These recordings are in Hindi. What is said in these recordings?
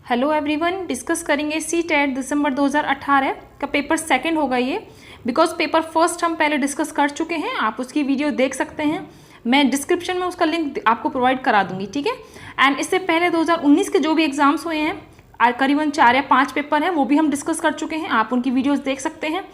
हेलो एवरीवन, डिस्कस करेंगे सीटेट दिसंबर 2018 का पेपर सेकंड होगा ये। बिकॉज पेपर फर्स्ट हम पहले डिस्कस कर चुके हैं, आप उसकी वीडियो देख सकते हैं। मैं डिस्क्रिप्शन में उसका लिंक आपको प्रोवाइड करा दूंगी, ठीक है। एंड इससे पहले 2019 के जो भी एग्जाम्स हुए हैं, करीबन 4 या 5 पेपर हैं, वो भी हम डिस्कस कर चुके हैं, आप उनकी वीडियोज़ देख सकते हैं।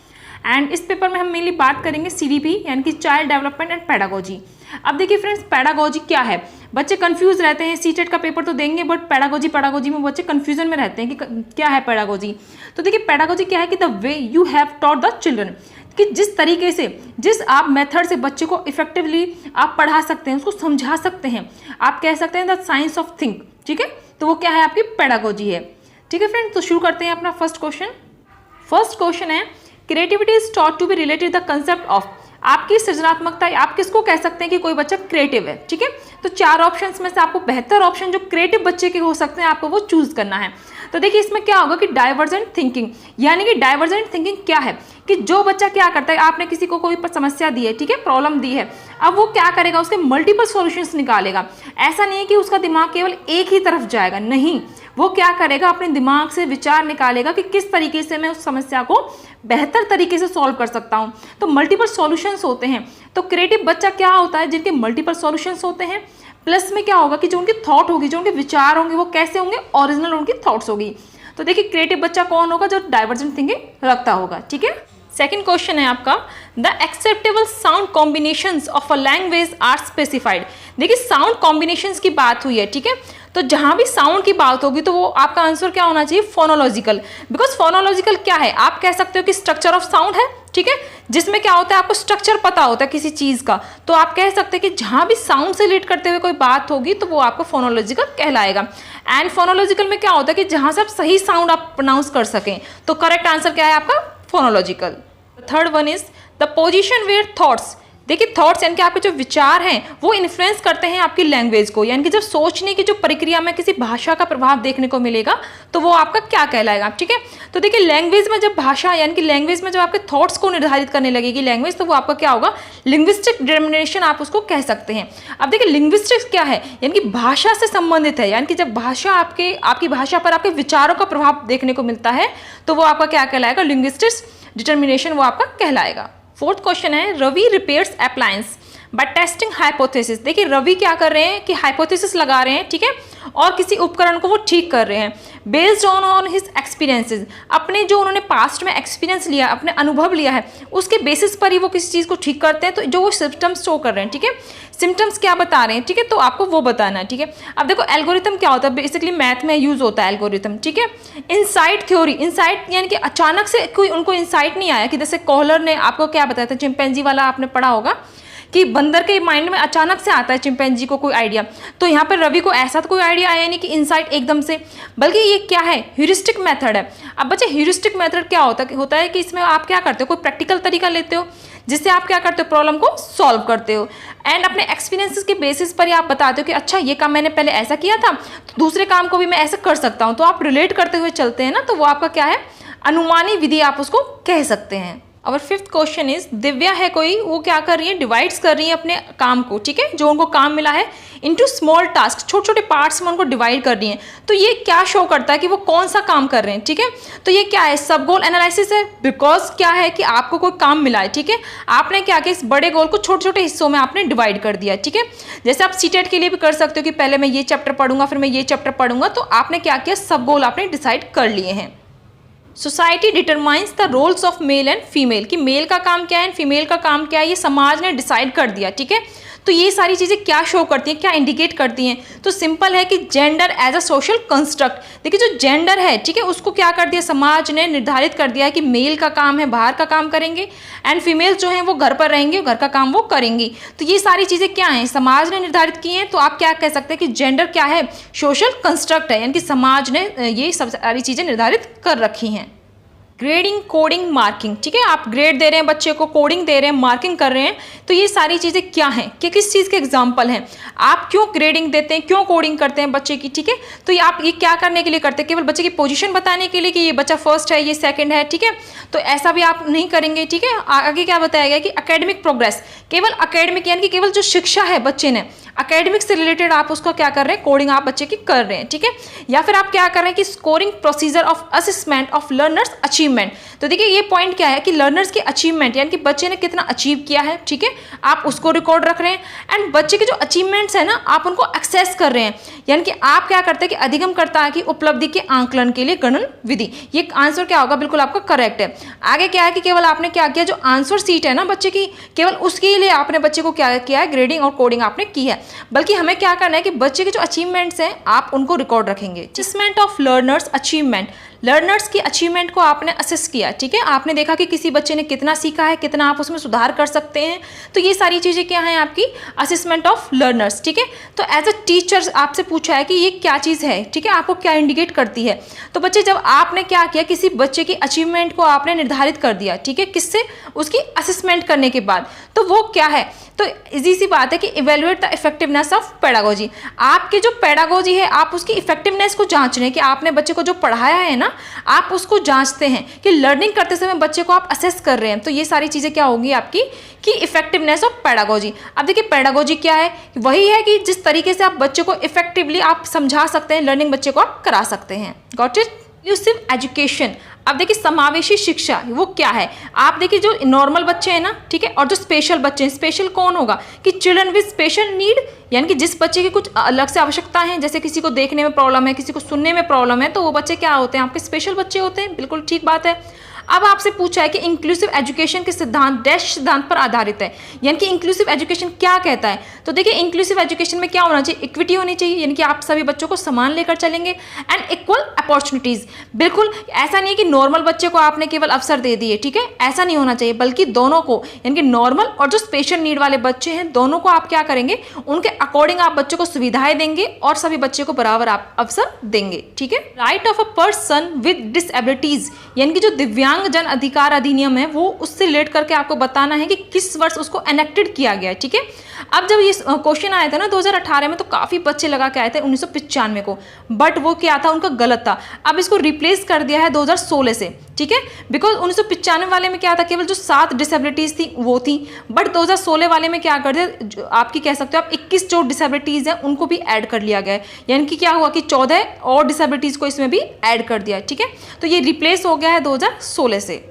एंड इस पेपर में हम मेनली बात करेंगे CDP यानी कि चाइल्ड डेवलपमेंट एंड पेडागोजी। अब देखिए फ्रेंड्स, पेडागोजी क्या है, बच्चे कंफ्यूज रहते हैं। सीटेट का पेपर तो देंगे बट पेडागोजी में बच्चे कंफ्यूजन में रहते हैं कि क्या है पेडागोजी। तो देखिए पेडागोजी क्या है कि the way you have taught the children, कि जिस तरीके से, जिस आप मेथड से बच्चे को इफेक्टिवली आप पढ़ा सकते हैं, उसको समझा सकते हैं, आप कह सकते हैं द साइंस ऑफ थिंक, ठीक है। तो वो क्या है, आपकी पेडागोजी है, ठीक है फ्रेंड्स। तो शुरू करते हैं अपना फर्स्ट क्वेश्चन। फर्स्ट क्वेश्चन है, creativity is taught to be related the concept of. आपकी सृजनात्मकता, आप किसको कह सकते हैं कि कोई बच्चा क्रिएटिव है, ठीक है। तो 4 ऑप्शंस में से आपको बेहतर ऑप्शन जो क्रिएटिव बच्चे के हो सकते हैं, आपको वो चूज करना है। तो देखिए इसमें क्या होगा कि डाइवर्जेंट थिंकिंग, यानी कि डाइवर्जेंट थिंकिंग क्या है कि जो बच्चा क्या करता है, आपने किसी को कोई समस्या दी है, ठीक है, प्रॉब्लम दी है, अब वो क्या करेगा, उसके मल्टीपल सॉल्यूशंस निकालेगा। ऐसा नहीं है कि उसका दिमाग केवल एक ही तरफ जाएगा, नहीं, वो क्या करेगा, अपने दिमाग से विचार निकालेगा कि किस तरीके से मैं उस समस्या को बेहतर तरीके से सॉल्व कर सकता हूँ। तो मल्टीपल सॉल्यूशंस होते हैं। तो क्रिएटिव बच्चा क्या होता है, जिनके मल्टीपल सॉल्यूशंस होते हैं, प्लस में क्या होगा कि जो उनकी थॉट होगी, जो उनके विचार होंगे, वो कैसे होंगे, ओरिजिनल उनकी थॉट्स होगी। तो देखिए क्रिएटिव बच्चा कौन होगा, जो डाइवर्जेंट थिंकिंग रखता होगा, ठीक है। सेकेंड क्वेश्चन है आपका, the acceptable sound combinations of a language are specified. देखिए साउंड कॉम्बिनेशंस की बात हुई है, ठीक है। तो जहां भी साउंड की बात होगी तो वो आपका आंसर क्या होना चाहिए, फोनोलॉजिकल। बिकॉज फोनोलॉजिकल क्या है, आप कह सकते हो कि स्ट्रक्चर ऑफ साउंड है, ठीक है, जिसमें क्या होता है, आपको स्ट्रक्चर पता होता है किसी चीज का। तो आप कह सकते हैं कि जहां भी साउंड से रिलेट करते हुए कोई बात होगी तो वो आपको फोनोलॉजिकल कहलाएगा। एंड फोनोलॉजिकल में क्या होता है कि जहां से आप सही साउंड आप प्रोनाउंस कर सकें। तो करेक्ट आंसर क्या है आपका, phonological. Third one is the position where thoughts. देखिए थॉट्स यानी कि आपके जो विचार हैं वो इन्फ्लुएंस करते हैं आपकी लैंग्वेज को, यानी कि जब सोचने की जो प्रक्रिया में किसी भाषा का प्रभाव देखने को मिलेगा तो वो आपका क्या कहलाएगा, ठीक है। तो देखिए लैंग्वेज में जब भाषा यानी कि लैंग्वेज में जब आपके थॉट्स को निर्धारित करने लगेगी लैंग्वेज, तो वो आपका क्या होगा, लिंग्विस्टिक डिटर्मिनेशन आप उसको कह सकते हैं। अब देखिए लिंग्विस्टिक्स क्या है, यानी कि भाषा से संबंधित है, यानी कि जब भाषा आपकी भाषा पर आपके विचारों का प्रभाव देखने को मिलता है तो वो आपका क्या कहलाएगा, लिंग्विस्टिक्स डिटर्मिनेशन वो आपका कहलाएगा। फोर्थ क्वेश्चन है, Ravi repairs appliances by testing hypothesis. देखिए रवि क्या कर रहे हैं कि हाइपोथेसिस लगा रहे हैं, ठीक है, और किसी उपकरण को वो ठीक कर रहे हैं बेस्ड ऑन हिज एक्सपीरियंसेस। अपने जो उन्होंने पास्ट में एक्सपीरियंस लिया, अपने अनुभव लिया है, उसके बेसिस पर ही वो किसी चीज़ को ठीक करते हैं। तो जो वो सिम्टम्स शो कर रहे हैं, ठीक है, सिम्टम्स क्या बता रहे हैं, ठीक है, तो आपको वो बताना है, ठीक है। अब देखो एल्गोरिथम क्या होता है, बेसिकली मैथ में यूज होता है एल्गोरिथम, ठीक है। इनसाइट थ्योरी, इनसाइट यानी कि अचानक से कोई उनको इनसाइट नहीं आया कि जैसे कोहलर ने आपको क्या बताया था, चिंपैंजी वाला आपने पढ़ा होगा कि बंदर के माइंड में अचानक से आता है चिंपैंजी को कोई आइडिया। तो यहाँ पर रवि को ऐसा तो कोई आइडिया आया नहीं कि इनसाइट एकदम से, बल्कि ये क्या है, ह्यूरिस्टिक मेथड है। अब बच्चे ह्यूरिस्टिक मेथड क्या होता है कि इसमें आप क्या करते हो, कोई प्रैक्टिकल तरीका लेते हो जिससे आप क्या करते हो, प्रॉब्लम को सॉल्व करते हो। एंड अपने एक्सपीरियंसेस के बेसिस पर ही आप बताते हो कि अच्छा ये काम मैंने पहले ऐसा किया था तो दूसरे काम को भी मैं ऐसा कर सकता हूँ। तो आप रिलेट करते हुए चलते हैं ना, तो वो आपका क्या है, अनुमानी विधि आप उसको कह सकते हैं। और फिफ्थ क्वेश्चन इज, दिव्या है कोई, वो क्या कर रही है, डिवाइड्स कर रही है अपने काम को, ठीक है, जो उनको काम मिला है इनटू स्मॉल टास्क, छोटे छोटे पार्ट्स में उनको डिवाइड कर रही है। तो ये क्या शो करता है कि वो कौन सा काम कर रहे हैं, ठीक है। तो ये क्या है, सब गोल एनालिसिस है। बिकॉज क्या है कि आपको कोई काम मिला है, ठीक है, आपने क्या किया, इस बड़े गोल को छोटे छोटे हिस्सों में आपने डिवाइड कर दिया, ठीक है। जैसे आप सीटेट के लिए भी कर सकते हो कि पहले मैं ये चैप्टर पढ़ूंगा, फिर मैं ये चैप्टर पढ़ूंगा। तो आपने क्या किया, सब गोल आपने डिसाइड कर लिए हैं। Society determines the roles of male and female, कि मेल का काम क्या है एंड फीमेल का काम क्या है, ये समाज ने डिसाइड कर दिया, ठीक है। तो ये सारी चीज़ें क्या शो करती हैं, क्या इंडिकेट करती हैं, तो सिंपल है कि gender as a social construct. देखिए जो जेंडर है, ठीक है, उसको क्या कर दिया, समाज ने निर्धारित कर दिया है कि मेल का काम है बाहर का काम करेंगे एंड फीमेल्स जो हैं वो घर पर रहेंगे, घर का काम वो करेंगी। तो ये सारी चीज़ें क्या हैं, समाज ने निर्धारित की हैं। तो आप क्या कह सकते हैं कि जेंडर क्या है, सोशल कंस्ट्रक्ट है, यानी कि समाज ने ये सब सारी चीज़ें निर्धारित कर रखी हैं। ग्रेडिंग, कोडिंग, मार्किंग, ठीक है, आप ग्रेड दे रहे हैं बच्चे को, कोडिंग दे रहे हैं, मार्किंग कर रहे हैं, तो ये सारी चीज़ें क्या हैं, कि किस चीज़ के एग्जाम्पल हैं। आप क्यों ग्रेडिंग देते हैं, क्यों कोडिंग करते हैं बच्चे की, ठीक है, तो ये आप ये क्या करने के लिए करते हैं, केवल बच्चे की पोजीशन बताने के लिए कि ये बच्चा फर्स्ट है, ये सेकंड है, ठीक है, तो ऐसा भी आप नहीं करेंगे, ठीक है। आगे क्या बताया गया कि एकेडमिक प्रोग्रेस, केवल एकेडमिक यानी कि केवल जो शिक्षा है बच्चे ने एकेडमिक से रिलेटेड आप उसको क्या कर रहे हैं, कोडिंग आप बच्चे की कर रहे हैं, ठीक है। या फिर आप क्या कर रहे हैं कि scoring procedure of assessment of learners achievement, तो देखिए ये पॉइंट क्या है कि लर्नर्स की अचीवमेंट यानी कि बच्चे ने कितना अचीव किया है, ठीक है, आप उसको रिकॉर्ड रख रहे हैं। एंड बच्चे के जो अचीवमेंट्स है ना, आप उनको एक्सेस कर रहे हैं, यानी कि आप क्या करते हैं कि अधिगमकर्ता की उपलब्धि के आंकलन के लिए गणन विधि, ये आंसर क्या होगा, बिल्कुल आपका करेक्ट है। आगे क्या है कि केवल आपने क्या किया, जो आंसर सीट है ना बच्चे की, केवल उसके लिए आपने बच्चे को क्या किया है, ग्रेडिंग और कोडिंग आपने की है, बल्कि हमें क्या करना है कि बच्चे के जो अचीवमेंट्स हैं आप उनको रिकॉर्ड रखेंगे। Assessment of learners achievement, learners की अचीवमेंट को आपने असेस किया, ठीक है, आपने देखा कि किसी बच्चे ने कितना सीखा है, कितना आप उसमें सुधार कर सकते हैं, तो ये सारी चीज़ें क्या हैं आपकी असेसमेंट ऑफ लर्नर्स, ठीक है। तो एज अ टीचर आपसे पूछा है कि ये क्या चीज़ है, ठीक है, आपको क्या इंडिकेट करती है, तो बच्चे जब आपने क्या किया, किसी बच्चे की अचीवमेंट को आपने निर्धारित कर दिया, ठीक है, किससे, उसकी असेसमेंट करने के बाद, तो वो क्या है, तो इजी सी बात है कि evaluate the effectiveness of pedagogy, आपकी जो पेडागोजी है आप उसकी इफेक्टिवनेस को जांच रहे हैं कि आपने बच्चे को जो पढ़ाया है ना, आप उसको जांचते हैं कि लर्निंग करते समय बच्चे को आप असेस कर रहे हैं, तो ये सारी चीज़ें क्या होगी आपकी कि इफेक्टिवनेस ऑफ पेडागोजी। अब देखिए पेडागोजी क्या है, वही है कि जिस तरीके से आप बच्चे को इफेक्टिवली आप समझा सकते हैं, लर्निंग बच्चे को आप करा सकते हैं। Got it. इंक्लूसिव एजुकेशन, अब देखिए समावेशी शिक्षा वो क्या है, आप देखिए जो नॉर्मल बच्चे हैं ना, ठीक है, और जो स्पेशल बच्चे हैं, स्पेशल कौन होगा कि चिल्ड्रन विद स्पेशल नीड, यानी कि जिस बच्चे की कुछ अलग से आवश्यकता है, जैसे किसी को देखने में प्रॉब्लम है, किसी को सुनने में प्रॉब्लम है, तो वो बच्चे क्या होते हैं, आपके स्पेशल बच्चे होते हैं, बिल्कुल ठीक बात है। अब आपसे पूछा है कि इंक्लूसिव एजुकेशन के सिद्धांत डैश सिद्धांत पर आधारित है, यानी कि इंक्लूसिव एजुकेशन क्या कहता है, तो देखिए इंक्लूसिव एजुकेशन में क्या होना चाहिए, इक्विटी होनी चाहिए, यानी कि आप सभी बच्चों को समान लेकर चलेंगे, एंड इक्वल अपॉर्चुनिटीज, बिल्कुल ऐसा नहीं है कि नॉर्मल बच्चे को आपने केवल अवसर दे दिए, ठीक है, ऐसा नहीं होना चाहिए, बल्कि दोनों को, यानी कि नॉर्मल और जो स्पेशल नीड वाले बच्चे हैं, दोनों को आप क्या करेंगे, उनके अकॉर्डिंग आप बच्चों को सुविधाएं देंगे और सभी बच्चे को बराबर आप अवसर देंगे, ठीक है। Right of a person with डिसएबिलिटीज, यानी कि जो दिव्यांग जन अधिकार अधिनियम है वो उससे रिलेट करके आपको बताना है कि किस वर्ष उसको एनेक्टेड किया गया है, ठीक है। अब जब ये क्वेश्चन आया था ना 2018 में, तो काफ़ी बच्चे लगा के आए थे 1995 को, बट वो क्या था, उनका गलत था। अब इसको रिप्लेस कर दिया है 2016 से, ठीक है, बिकॉज 1995 वाले में क्या था, केवल जो 7 डिसेबिलिटीज़ थी वो थी, बट 2016 वाले में क्या कर दिया, आपकी कह सकते हो आप 21 जो डिसेबिलिटीज़ हैं उनको भी ऐड कर लिया गया है, यानी कि क्या हुआ कि 14 और डिसेबिलिटीज़ को इसमें भी ऐड कर दिया, ठीक है। तो ये रिप्लेस हो गया है 2016 से।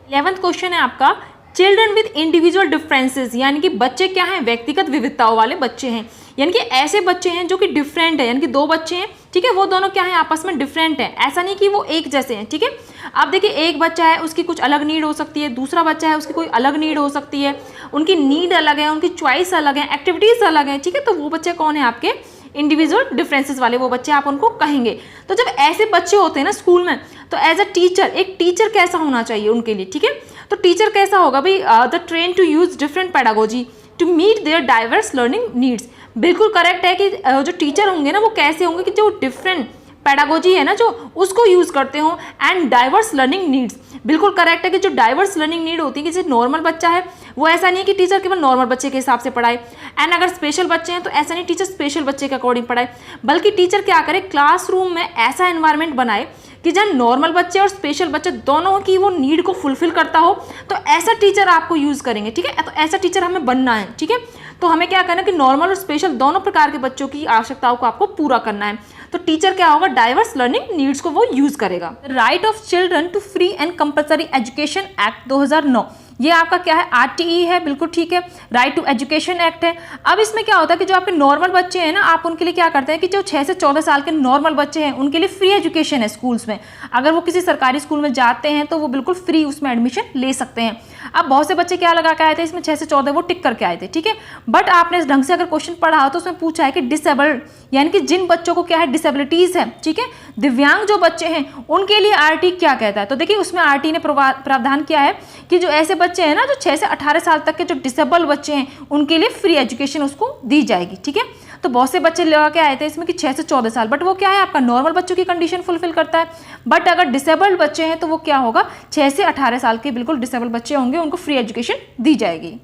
11th क्वेश्चन है आपका, चिल्ड्रन विद इंडिविजुअल डिफरेंसेस, यानी कि बच्चे क्या हैं, व्यक्तिगत विविधताओं वाले बच्चे हैं, यानी कि ऐसे बच्चे हैं जो कि डिफरेंट है, यानी कि दो बच्चे हैं, ठीक है, वो दोनों क्या है, आपस में डिफरेंट है, ऐसा नहीं कि वो एक जैसे हैं, ठीक है। अब देखिए एक बच्चा है उसकी कुछ अलग नीड हो सकती है, दूसरा बच्चा है उसकी कोई अलग नीड हो सकती है, उनकी नीड अलग है, उनकी चॉइस अलग है, एक्टिविटीज़ अलग है, ठीक है, तो वो बच्चे कौन है आपके इंडिविजुअल डिफरेंसेस वाले, वो बच्चे आप उनको कहेंगे। तो जब ऐसे बच्चे होते हैं ना स्कूल में, तो एज अ टीचर, एक टीचर कैसा होना चाहिए उनके लिए, ठीक है, तो टीचर कैसा होगा भाई, the train to use different pedagogy to meet their diverse learning needs, बिल्कुल करेक्ट है कि जो टीचर होंगे ना वो कैसे होंगे कि जो डिफरेंट पेडागोजी है ना जो उसको यूज़ करते हो, एंड डाइवर्स लर्निंग नीड्स, बिल्कुल करेक्ट है कि जो डाइवर्स लर्निंग नीड होती है कि जैसे नॉर्मल बच्चा है वो ऐसा नहीं है कि टीचर केवल नॉर्मल बच्चे के हिसाब से पढ़ाए, एंड अगर स्पेशल बच्चे हैं तो ऐसा नहीं टीचर स्पेशल बच्चे के अकॉर्डिंग पढ़ाए, बल्कि टीचर क्या करे, क्लासरूम में ऐसा एनवायरनमेंट बनाए कि जहाँ नॉर्मल बच्चे और स्पेशल बच्चे दोनों की वो नीड को फुलफिल करता हो, तो ऐसा टीचर आपको यूज़ करेंगे, ठीक है, तो ऐसा टीचर हमें बनना है, ठीक है। तो हमें क्या करना है कि नॉर्मल और स्पेशल दोनों प्रकार के बच्चों की आवश्यकताओं को आपको पूरा करना है, तो टीचर क्या होगा, डाइवर्स लर्निंग नीड्स को वो यूज़ करेगा। Right of children to free and compulsory education act 2009, ये आपका क्या है, RTE है, बिल्कुल ठीक है, राइट टू एजुकेशन एक्ट है। अब इसमें क्या होता है कि जो आपके नॉर्मल बच्चे हैं ना, आप उनके लिए क्या करते हैं कि जो 6 से 14 साल के नॉर्मल बच्चे हैं उनके लिए फ्री एजुकेशन है स्कूल्स में, अगर वो किसी सरकारी स्कूल में जाते हैं तो वो बिल्कुल फ्री उसमें एडमिशन ले सकते हैं। अब बहुत से बच्चे क्या लगा के आए थे इसमें, 6 से 14 वो टिक करके आए थे, ठीक है, बट आपने ढंग से अगर क्वेश्चन पढ़ा हो तो उसमें पूछा है कि डिसेबल्ड, यानी कि जिन बच्चों को क्या है डिसेबिलिटीज़ है, ठीक है, दिव्यांग जो बच्चे हैं उनके लिए RTE क्या कहता है, तो देखिए उसमें RTE ने प्रावधान किया है कि जो ऐसे बच्चे हैं ना जो 6 से 18 साल तक के जो डिसेबल बच्चे हैं उनके लिए फ्री एजुकेशन उसको दी जाएगी, ठीक है। तो बहुत से बच्चे लगा के आए थे इसमें कि 6 से 14 साल, बट वो क्या है आपका नॉर्मल बच्चों की कंडीशन फुलफिल करता है। बट अगर डिसेबल्ड बच्चे हैं तो वो क्या होगा, 6 से 18 साल के बिल्कुल डिसेबल्ड बच्चे होंगे, उनको फ्री एजुकेशन दी जाएगी।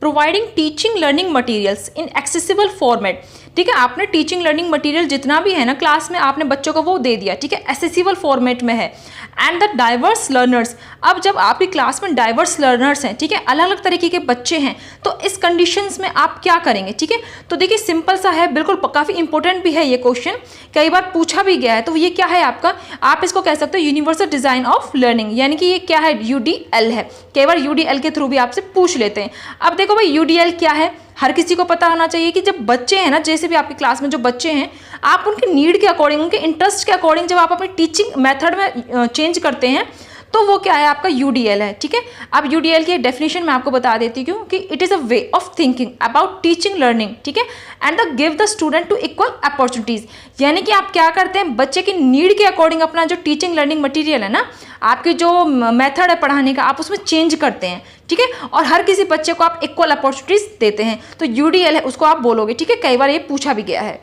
Providing teaching learning materials in accessible format, ठीक है, आपने टीचिंग लर्निंग मटेरियल जितना भी है ना क्लास में आपने बच्चों को वो दे दिया, ठीक है, एक्सेसिबल फॉर्मेट में है। एंड द डाइवर्स लर्नर्स, अब जब आपकी क्लास में डाइवर्स लर्नर्स हैं, ठीक है, अलग अलग तरीके के बच्चे हैं, तो इस कंडीशंस में आप क्या करेंगे, ठीक है। तो देखिए सिंपल सा है, बिल्कुल काफ़ी इंपॉर्टेंट भी है ये क्वेश्चन, कई बार पूछा भी गया है। तो ये क्या है आपका, आप इसको कह सकते हो यूनिवर्सल डिज़ाइन ऑफ लर्निंग, यानी कि ये क्या है, UDL है। कई बार UDL के थ्रू भी आपसे पूछ लेते हैं। अब देखो भाई UDL क्या है, हर किसी को पता होना चाहिए कि जब बच्चे हैं ना, जैसे भी आपकी क्लास में जो बच्चे हैं, आप उनके नीड के अकॉर्डिंग, उनके इंटरेस्ट के अकॉर्डिंग जब आप अपनी टीचिंग मेथड में चेंज करते हैं तो वो क्या है आपका UDL है, ठीक है। अब UDL की डेफिनेशन मैं आपको बता देती हूँ कि it is a way of thinking about teaching learning, ठीक है, and the give the student to equal opportunities, यानी कि आप क्या करते हैं बच्चे की नीड के अकॉर्डिंग अपना जो टीचिंग लर्निंग मटीरियल है ना, आपकी जो मेथड है पढ़ाने का, आप उसमें चेंज करते हैं, ठीक है, और हर किसी बच्चे को आप इक्वल अपॉर्चुनिटीज़ देते हैं। तो UDL है उसको आप बोलोगे, ठीक है, कई बार ये पूछा भी गया है।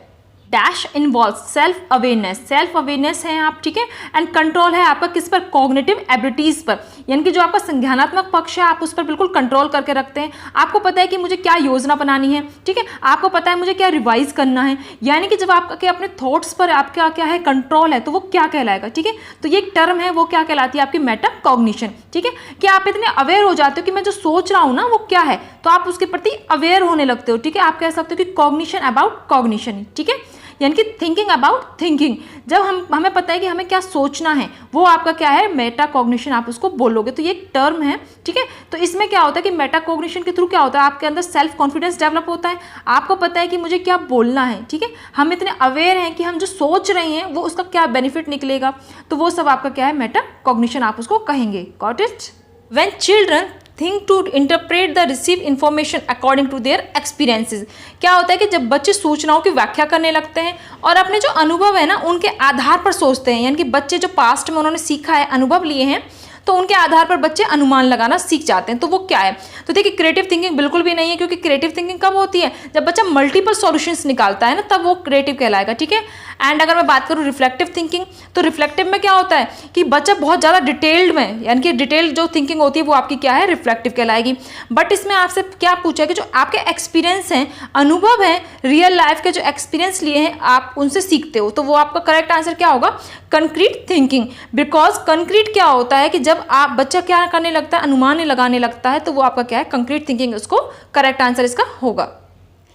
डैश इन्वॉल्व सेल्फ अवेयरनेस है आप, ठीक है, एंड कंट्रोल है आपका किस पर, कॉग्निटिव एबिलिटीज़ पर, यानी कि जो आपका संज्ञानात्मक पक्ष है आप उस पर बिल्कुल कंट्रोल करके रखते हैं। आपको पता है कि मुझे क्या योजना बनानी है, ठीक है, आपको पता है मुझे क्या रिवाइज करना है, यानी कि जब आपके अपने थॉट्स पर आपका क्या है कंट्रोल है, तो वो क्या कहलाएगा, ठीक है। तो ये एक टर्म है, वो क्या कहलाती है आपकी मेटाकॉग्निशन, ठीक है, कि आप इतने अवेयर हो जाते हो कि मैं जो सोच रहा हूँ ना वो क्या है, तो आप उसके प्रति अवेयर होने लगते हो, ठीक है। आप कह सकते हो कि कॉग्निशन अबाउट कॉग्निशन, ठीक है, यानी कि थिंकिंग अबाउट थिंकिंग, जब हमें पता है कि हमें क्या सोचना है, वो आपका क्या है मेटा कॉग्निशन, आप उसको बोलोगे। तो ये एक टर्म है, ठीक है। तो इसमें क्या होता है कि मेटा कॉग्निशन के थ्रू क्या होता है, आपके अंदर सेल्फ कॉन्फिडेंस डेवलप होता है, आपको पता है कि मुझे क्या बोलना है, ठीक है, हम इतने अवेयर हैं कि हम जो सोच रहे हैं वो उसका क्या बेनिफिट निकलेगा, तो वो सब आपका क्या है मेटा कॉग्निशन, आप उसको कहेंगे। Got it. When children think to interpret the receive information according to their experiences, क्या होता है कि जब बच्चे सूचनाओं की व्याख्या करने लगते हैं और अपने जो अनुभव है ना उनके आधार पर सोचते हैं, यानी कि बच्चे जो पास्ट में उन्होंने सीखा है, अनुभव लिए हैं, तो उनके आधार पर बच्चे अनुमान लगाना सीख जाते हैं। तो वो क्या है, तो देखिए क्रिएटिव थिंकिंग बिल्कुल भी नहीं है, क्योंकि क्रिएटिव थिंकिंग कब होती है, जब बच्चा मल्टीपल सॉल्यूशंस निकालता है ना, तब वो क्रिएटिव कहलाएगा, ठीक है। एंड अगर मैं बात करूँ रिफ्लेक्टिव थिंकिंग, तो रिफ्लेक्टिव में क्या होता है कि बच्चा बहुत ज़्यादा डिटेल्ड में, यानी कि डिटेल्ड जो थिंकिंग होती है वो आपकी क्या है रिफ्लेक्टिव कहलाएगी। बट इसमें आपसे क्या पूछा है कि जो आपके एक्सपीरियंस हैं, अनुभव हैं, रियल लाइफ के जो एक्सपीरियंस लिए हैं आप उनसे सीखते हो, तो वो आपका करेक्ट आंसर क्या होगा, कंक्रीट थिंकिंग। बिकॉज कंक्रीट क्या होता है कि जब आप बच्चा क्या करने लगता है, अनुमान लगाने लगता है, तो वो आपका क्या है कंक्रीट थिंकिंग, उसको करेक्ट आंसर इसका होगा।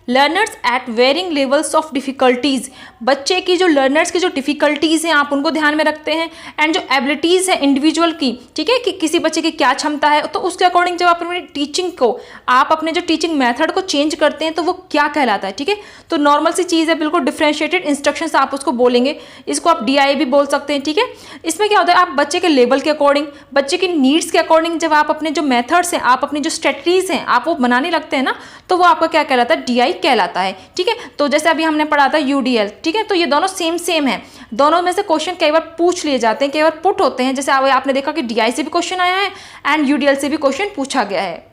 Learners at varying levels of difficulties, बच्चे की जो लर्नर्स की जो डिफ़िकल्टीज़ हैं आप उनको ध्यान में रखते हैं, एंड जो एबिलिटीज़ है इंडिविजुअल की, ठीक है, कि किसी बच्चे की क्या क्षमता है, तो उसके अकॉर्डिंग जब आप अपनी टीचिंग को, आप अपने जो टीचिंग मेथड को चेंज करते हैं तो वो क्या कहलाता है, ठीक है। तो नॉर्मल सी चीज़ है, बिल्कुल डिफ्रेंशिएटेड इंस्ट्रक्शंस आप उसको बोलेंगे, इसको आप DI भी बोल सकते हैं, ठीक है। इसमें क्या होता है, आप बच्चे के लेवल के अकॉर्डिंग, बच्चे की नीड्स के अकॉर्डिंग जब आप अपने जो मेथड्स हैं, आप अपनी जो स्ट्रेटजीज हैं आप वो बनाने लगते हैं ना, तो वो आपका क्या कहलाता है, DI कहलाता है, ठीक है। तो जैसे अभी हमने पढ़ा था UDL, ठीक है, तो ये दोनों सेम है, दोनों में से क्वेश्चन कई बार पूछ लिए जाते हैं, कई बार पुट होते हैं, जैसे आपने देखा कि DI से भी क्वेश्चन आया है एंड UDL से भी क्वेश्चन पूछा गया है।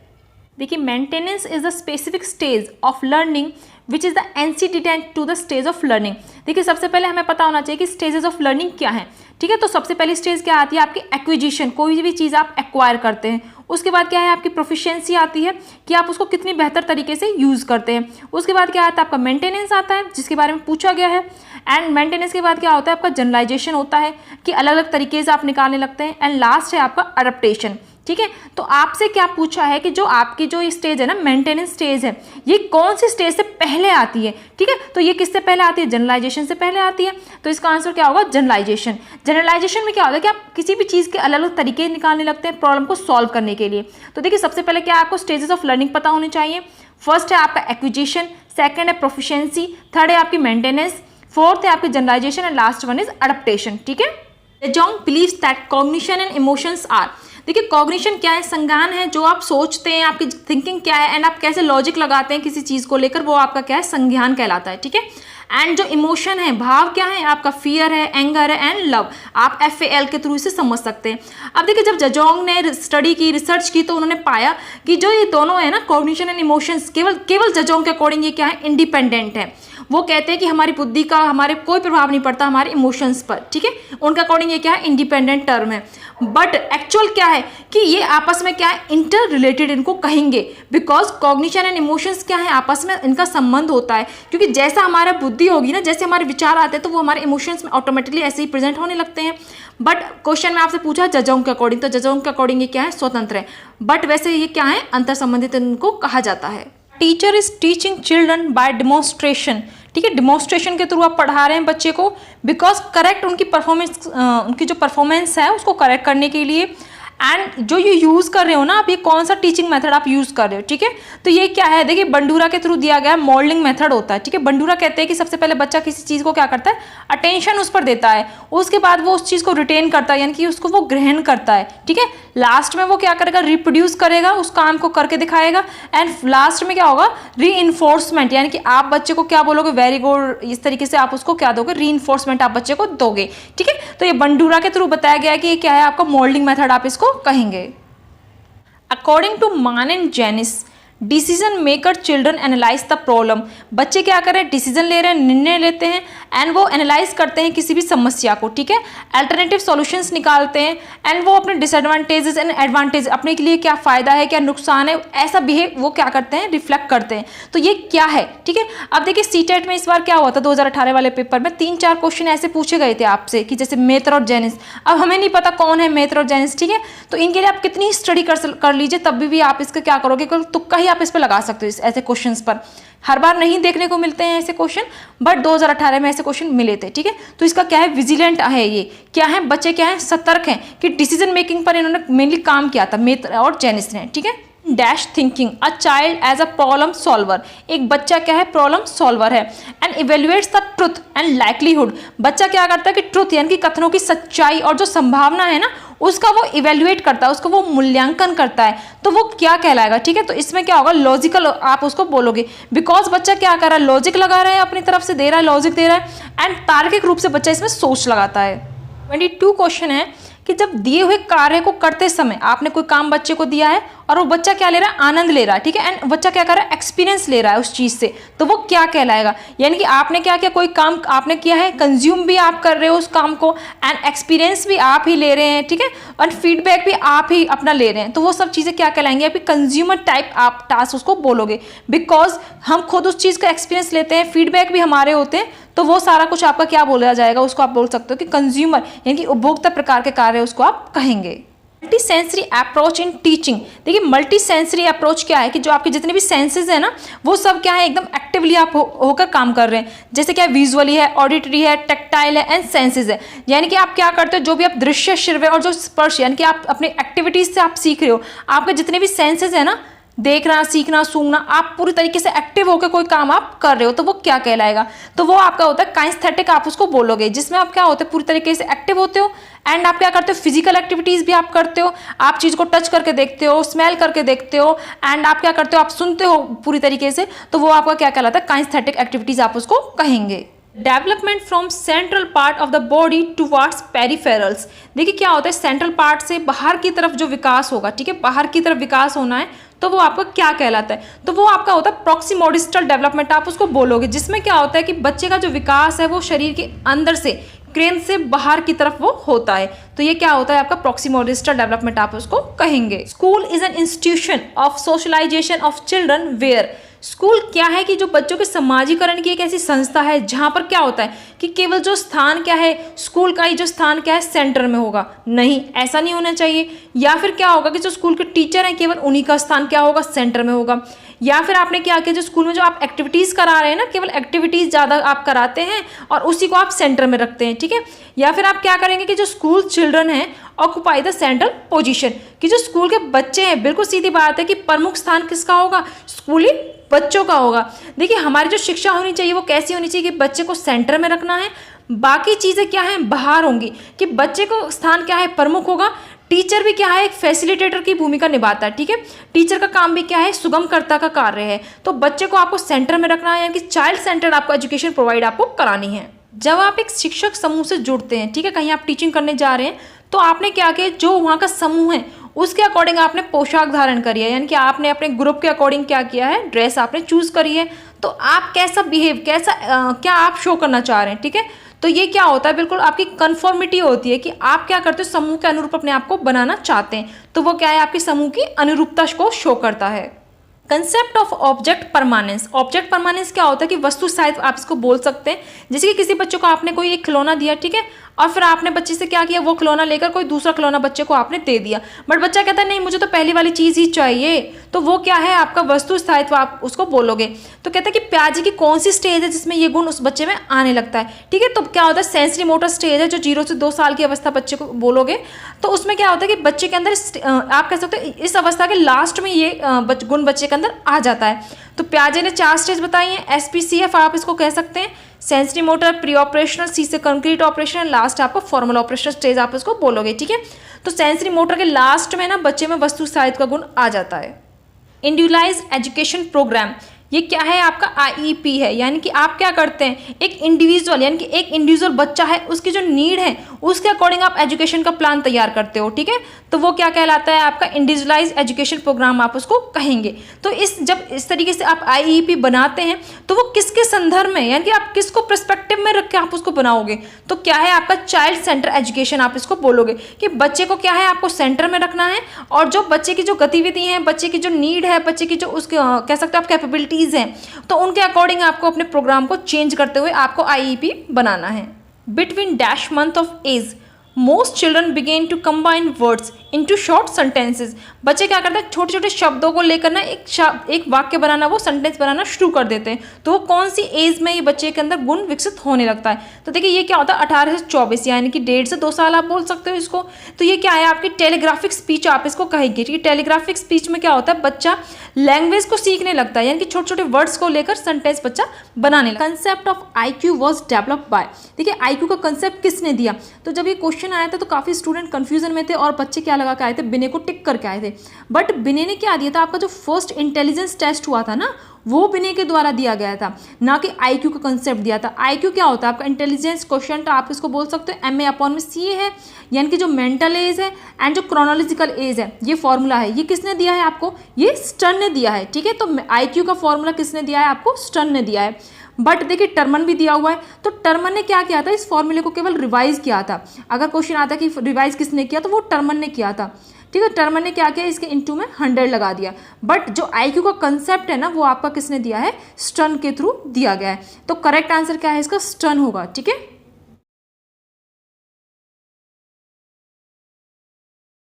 देखिए maintenance is the specific stage of learning which is the antecedent to the stage of learning. देखिए सबसे पहले हमें पता होना चाहिए कि स्टेजेस ऑफ लर्निंग क्या है, ठीक है। तो सबसे पहली स्टेज क्या आती है आपकी एक्विजिशन, कोई भी चीज़ आप एक्वायर करते हैं। उसके बाद क्या है आपकी प्रोफिशिएंसी आती है कि आप उसको कितनी बेहतर तरीके से यूज़ करते हैं। उसके बाद क्या आता है आपका मेंटेनेंस आता है, जिसके बारे में पूछा गया है। एंड मेंटेनेंस के बाद क्या होता है आपका जनरलाइजेशन होता है कि अलग अलग तरीके से आप निकालने लगते हैं। एंड लास्ट है आपका अडेप्टेशन, ठीक है। तो आपसे क्या पूछा है कि जो आपकी जो स्टेज है ना मेंटेनेंस स्टेज है, ये कौन सी स्टेज से पहले आती है, ठीक है। तो ये किससे पहले आती है, जनरलाइजेशन से पहले आती है। तो इसका आंसर क्या होगा, जनरलाइजेशन। जनरलाइजेशन में क्या होता है कि आप किसी भी चीज़ के अलग अलग तरीके निकालने लगते हैं प्रॉब्लम को सॉल्व करने के लिए। तो देखिए सबसे पहले क्या आपको स्टेजेस ऑफ लर्निंग पता होने चाहिए। फर्स्ट है आपका एक्विजिशन, सेकेंड है प्रोफिशिएंसी, थर्ड है आपकी मेंटेनेंस, फोर्थ है आपकी generalisation and last one is adaptation, ठीक है। De Jong believes that cognition and emotions are, देखिए कॉग्निशन क्या है, संज्ञान है, जो आप सोचते हैं, आपकी थिंकिंग क्या है, एंड आप कैसे लॉजिक लगाते हैं किसी चीज़ को लेकर, वो आपका क्या है संज्ञान कहलाता है, ठीक है। एंड जो इमोशन है, भाव क्या है आपका, फियर है, एंगर है एंड लव। आप FAL के थ्रू इसे समझ सकते हैं। अब देखिए जब जजोंग ने स्टडी की, रिसर्च की, तो उन्होंने पाया कि जो ये दोनों है ना, कॉग्निशन एंड इमोशंस, केवल जजोंग के अकॉर्डिंग ये क्या है, इंडिपेंडेंट है। वो कहते हैं कि हमारी बुद्धि का हमारे कोई प्रभाव नहीं पड़ता हमारे इमोशंस पर, ठीक है। उनका अकॉर्डिंग ये क्या है, इंडिपेंडेंट टर्म है। बट एक्चुअल क्या है कि ये आपस में क्या है, इंटर रिलेटेड इनको कहेंगे, बिकॉज कॉग्निशन एंड इमोशंस क्या है, आपस में इनका संबंध होता है। क्योंकि जैसा हमारा बुद्धि होगी ना, जैसे हमारे विचार आते हैं, तो वो हमारे इमोशंस में ऑटोमेटिकली ऐसे ही प्रेजेंट होने लगते हैं। बट क्वेश्चन में आपसे पूछा जजोंग के अकॉर्डिंग, तो जजोंग के अकॉर्डिंग ये क्या है, स्वतंत्र है। बट वैसे ये क्या है, अंतर संबंधित इनको कहा जाता है। Teacher is teaching children by demonstration, ठीक है। डिमॉन्स्ट्रेशन के थ्रू आप पढ़ा रहे हैं बच्चे को, बिकॉज करेक्ट उनकी परफॉर्मेंस, उनकी जो परफॉर्मेंस है उसको करेक्ट करने के लिए। एंड जो ये यूज़ कर रहे हो ना आप, ये कौन सा टीचिंग मेथड आप यूज़ कर रहे हो, ठीक है। तो ये क्या है, देखिए बंडूरा के थ्रू दिया गया मॉडलिंग मेथड होता है, ठीक है। बंडूरा कहते हैं कि सबसे पहले बच्चा किसी चीज़ को क्या करता है, अटेंशन उस पर देता है, उसके बाद वो उस चीज़ को रिटेन करता है, यानी कि उसको वो ग्रहण करता है, ठीक है। लास्ट में वो क्या करेगा, रिप्रोड्यूस करेगा, उस काम को करके दिखाएगा। एंड लास्ट में क्या होगा, री-इन्फोर्समेंट, यानी कि आप बच्चे को क्या बोलोगे, वेरी गुड, इस तरीके से आप उसको क्या दोगे, री-इन्फोर्समेंट आप बच्चे को दोगे, ठीक है। तो ये बंडूरा के थ्रू बताया गया है कि ये क्या है, आपका मॉडलिंग मेथड आप इसको कहेंगे। According to Mann and Janis, decision maker children analyse the problem, बच्चे क्या कर रहे हैं, डिसीजन ले रहे हैं, निर्णय लेते हैं, एंड वो एनालाइज करते हैं किसी भी समस्या को, ठीक है। अल्टरनेटिव सॉल्यूशंस निकालते हैं, एंड वो अपने डिसएडवांटेजेस एंड एडवांटेज, अपने के लिए क्या फ़ायदा है, क्या नुकसान है, ऐसा बिहेव वो क्या करते हैं, रिफ्लेक्ट करते हैं। तो ये क्या है, ठीक है। अब देखिए सीटेट में इस बार क्या हुआ था, 2018 वाले पेपर में 3-4 क्वेश्चन ऐसे पूछे गए थे आपसे कि जैसे मेथर और जेनिस। अब हमें नहीं पता कौन है मेथर और जेनिस, ठीक है। तो इनके लिए आप कितनी स्टडी कर लीजिए, तब भी आप इसका क्या करोगे, तुक्का ही आप इस पर लगा सकते हो। ऐसे क्वेश्चंस पर हर बार नहीं देखने को मिलते हैं ऐसे क्वेश्चन, बट 2018 में ऐसे क्वेश्चन मिले थे, ठीक है। तो इसका क्या है, विजिलेंट है, ये क्या है, बच्चे क्या है, सतर्क हैं कि डिसीजन मेकिंग पर इन्होंने मेनली काम किया था मेथर और जेनिस ने, ठीक है। Dash thinking, a child as a problem solver, एक बच्चा क्या है, प्रॉब्लम सॉल्वर है। And evaluates the truth and likelihood, बच्चा क्या करता है कि ट्रुथ यानी कि कथनों की सच्चाई और जो संभावना है ना, उसका वो इवेल्युएट करता है, उसका वो मूल्यांकन करता है। तो वो क्या कहलाएगा, ठीक है। तो इसमें क्या होगा, लॉजिकल आप उसको बोलोगे, बिकॉज बच्चा क्या कर रहा है, लॉजिक लगा रहा है, अपनी तरफ से दे रहा है, लॉजिक दे रहा है, एंड तार्किक रूप से बच्चा इसमें सोच लगाता है। 22 क्वेश्चन है कि जब दिए हुए कार्य को करते समय आपने कोई काम बच्चे को दिया है और वो बच्चा क्या ले रहा है, आनंद ले रहा है, ठीक है। एंड बच्चा क्या कर रहा है, एक्सपीरियंस ले रहा है उस चीज़ से, तो वो क्या कहलाएगा, यानी कि आपने क्या किया, कोई काम आपने किया है, कंज्यूम भी आप कर रहे हो उस काम को, एंड एक्सपीरियंस भी आप ही ले रहे हैं, ठीक है, और फीडबैक भी आप ही अपना ले रहे हैं। तो वो सब चीज़ें क्या कहलाएंगी, आपकी कंज्यूमर टाइप आप टास्क उसको बोलोगे, बिकॉज हम खुद उस चीज़ का एक्सपीरियंस लेते हैं, फीडबैक भी हमारे होते हैं, तो वो सारा कुछ आपका क्या बोला जाएगा, उसको आप बोल सकते हो कि कंज्यूमर यानी कि उपभोक्ता प्रकार के कार्य उसको आप कहेंगे। Multi sensory approach in teaching, देखिए मल्टी सेंसरी अप्रोच क्या है कि जो आपके जितने भी सेंसेस है ना, वो सब क्या है, एकदम एक्टिवली आप होकर काम कर रहे हैं। जैसे क्या विजुअली है, ऑडिटरी है, टेक्टाइल है एंड सेंसेस है, यानी कि आप क्या करते हो, जो भी आप दृश्य, श्रव्य और जो स्पर्श, यानी कि आप अपने एक्टिविटीज से आप सीख रहे हो, आपके जितने भी सेंसेस है ना, देखना, सीखना, सूंघना, आप पूरी तरीके से एक्टिव होकर कोई काम आप कर रहे हो, तो वो क्या कहलाएगा, तो वो आपका होता है काइनेस्थेटिक, आप उसको बोलोगे, जिसमें आप क्या होते हैं, पूरी तरीके से एक्टिव होते हो। एंड आप क्या करते हो, फिजिकल एक्टिविटीज भी आप करते हो, आप चीज़ को टच करके देखते हो, स्मेल करके देखते हो, एंड आप क्या करते हो, आप सुनते हो पूरी तरीके से, तो वो आपका क्या कहलाता है, काइनेस्थेटिक एक्टिविटीज आप उसको कहेंगे। Development from central part of the body towards peripherals, देखिए क्या होता है, सेंट्रल पार्ट से बाहर की तरफ जो विकास होगा, ठीक है, बाहर की तरफ विकास होना है, तो वो आपका क्या कहलाता है, तो वो आपका होता है प्रॉक्सिमोडिस्टल डेवलपमेंट, आप उसको बोलोगे, जिसमें क्या होता है कि बच्चे का जो विकास है वो शरीर के अंदर से, क्रेन से बाहर की तरफ वो होता है, तो ये क्या होता है आपका प्रॉक्सिमोडिस्टल डेवलपमेंट आप उसको कहेंगे। School is an institution of socialisation of children where, school क्या है कि जो बच्चों के समाजीकरण की एक ऐसी संस्था है जहाँ पर क्या होता है कि केवल जो स्थान क्या है, स्कूल का ही जो स्थान क्या है, सेंटर में होगा, नहीं, ऐसा नहीं होना चाहिए। या फिर क्या होगा कि जो स्कूल के टीचर हैं केवल उन्हीं का स्थान क्या होगा, सेंटर में होगा। या फिर आपने क्या किया, जो स्कूल में जो आप एक्टिविटीज़ करा रहे हैं ना, केवल एक्टिविटीज़ ज़्यादा आप कराते हैं और उसी को आप सेंटर में रखते हैं, ठीक है। या फिर आप क्या करेंगे कि जो स्कूल चिल्ड्रन हैं ऑक्यूपाई द सेंट्रल पोजीशन, कि जो स्कूल के बच्चे हैं, बिल्कुल सीधी बात है कि प्रमुख स्थान किसका होगा, स्कूली बच्चों का होगा। देखिए हमारी जो शिक्षा होनी चाहिए वो कैसी होनी चाहिए कि बच्चे को सेंटर में रखना है, बाकी चीज़ें क्या हैं, बाहर होंगी, कि बच्चे को स्थान क्या है, प्रमुख होगा, टीचर भी क्या है, एक फैसिलिटेटर की भूमिका निभाता है, ठीक है। टीचर का काम भी क्या है, सुगमकर्ता का कार्य है। तो बच्चे को आपको सेंटर में रखना है, यानी कि चाइल्ड सेंटर्ड आपको एजुकेशन प्रोवाइड आपको करानी है। जब आप एक शिक्षक समूह से जुड़ते हैं, ठीक है, कहीं आप टीचिंग करने जा रहे हैं, तो आपने क्या किया, जो वहाँ का समूह है उसके अकॉर्डिंग आपने पोशाक धारण करी है, यानी कि आपने अपने ग्रुप के अकॉर्डिंग क्या किया है, ड्रेस आपने चूज करी है। तो आप कैसा बिहेव, क्या आप शो करना चाह रहे हैं, ठीक है। तो ये क्या होता है, बिल्कुल आपकी कन्फर्मिटी होती है कि आप क्या करते हो, समूह के अनुरूप अपने आप को बनाना चाहते हैं। तो वो क्या है, आपकी समूह की अनुरूपता को शो करता है। Concept of object permanence. Object permanence क्या होता है कि वस्तु स्थायित्व आप इसको बोल सकते हैं। जैसे कि किसी बच्चे को आपने कोई एक खिलौना दिया, ठीक है, और फिर आपने बच्चे से क्या किया, वो खिलौना लेकर कोई दूसरा खिलौना बच्चे को आपने दे दिया, बट बच्चा कहता है नहीं मुझे तो पहली वाली चीज़ ही चाहिए। तो वो क्या है, आपका वस्तु स्थायित्व आप उसको बोलोगे। तो कहता है कि प्याजे की कौन सी स्टेज है जिसमें ये गुण उस बच्चे में आने लगता है, ठीक है। तो क्या होता है, सेंसरी मोटर स्टेज है, जो 0 से 2 साल की अवस्था बच्चे को बोलोगे। तो उसमें क्या होता है कि बच्चे के अंदर आप कह सकते हो इस अवस्था के लास्ट में ये गुण बच्चे के अंदर आ जाता है। तो प्याजे ने 4 स्टेज बताई हैं, SPCF आप इसको कह सकते हैं, sensory motor, pre operational, C से कंक्रीट ऑपरेशन, लास्ट आपको फॉर्मल ऑपरेशनल स्टेज आप इसको बोलोगे, ठीक है। तो सेंसरी मोटर के लास्ट में ना बच्चे में वस्तु स्थायित्व का गुण आ जाता है। इंडिविजुअलाइज्ड एजुकेशन प्रोग्राम, ये क्या है, आपका IEP है, यानी कि आप क्या करते हैं, एक इंडिविजुअल, यानी कि एक इंडिविजुअल बच्चा है, उसकी जो नीड है उसके अकॉर्डिंग आप एजुकेशन का प्लान तैयार करते हो, ठीक है। तो वो क्या कहलाता है, आपका इंडिविजुअलाइज्ड एजुकेशन प्रोग्राम आप उसको कहेंगे। तो जब इस तरीके से आप IEP बनाते हैं तो वो किसके संदर्भ में, यानी कि आप किसको पर्सपेक्टिव में रख के आप उसको बनाओगे, तो क्या है, आपका चाइल्ड सेंटर एजुकेशन आप इसको बोलोगे कि बच्चे को क्या है, आपको सेंटर में रखना है, और जो बच्चे की जो गतिविधि है, बच्चे की जो नीड है, बच्चे की जो उसके कह सकते हो आप कैपेबिलिटीज हैं, तो उनके अकॉर्डिंग आपको अपने प्रोग्राम को चेंज करते हुए आपको IEP बनाना है। Between dash month of age most children begin to combine words into short sentences. बच्चे क्या करते हैं, छोटे छोटे शब्दों को लेकर ना एक वाक्य बनाना, वो सेंटेंस बनाना शुरू कर देते हैं। तो वो कौन सी एज में ये बच्चे के अंदर गुण विकसित होने लगता है, तो देखिए ये क्या होता है, 18 से 24, यानी कि 1.5 से 2 साल आप बोल सकते हो इसको। तो ये क्या है, आपकी टेलीग्राफिक स्पीच आप इसको कहेंगे, ठीक है। टेलीग्राफिक स्पीच में क्या होता है, बच्चा लैंग्वेज को सीखने लगता है, यानी कि छोटे छोटे वर्ड्स को लेकर सेंटेंस बच्चा बनाने लगता है। Concept of IQ was developed by, देखिए IQ का कंसेप्ट किसने दिया। तो जब ये क्वेश्चन आया था तो काफ़ी स्टूडेंट कंफ्यूजन में थे, और बच्चे क्या लगा के आए थे, बिने को टिक करके आए थे। बट बिने ने क्या दिया था, आपका जो फर्स्ट इंटेलिजेंस टेस्ट हुआ था ना, वो बिने के द्वारा दिया गया था, ना कि IQ का कंसेप्ट दिया था। IQ क्या होता है, आपका इंटेलिजेंस क्वेश्चन, आप इसको बोल सकते हो MA/CA है, यानी कि जो मेंटल एज है एंड जो क्रोनोलॉजिकल एज है, ये फॉर्मूला है, ये किसने दिया है आपको, ये स्टर्न ने दिया है, ठीक है। तो IQ का फॉर्मूला किसने दिया है आपको, स्टर्न ने दिया है। बट देखिए टर्मन भी दिया हुआ है, तो टर्मन ने क्या किया था, इस फॉर्मूले को केवल रिवाइज किया था। अगर क्वेश्चन आता कि रिवाइज किसने किया, तो वो टर्मन ने किया था, ठीक है। टर्मन ने क्या किया, इसके इनटू में 100 लगा दिया। बट जो IQ का कंसेप्ट है ना, वो आपका किसने दिया है, स्टर्न के थ्रू दिया गया है। तो करेक्ट आंसर क्या है इसका, स्टर्न होगा, ठीक है।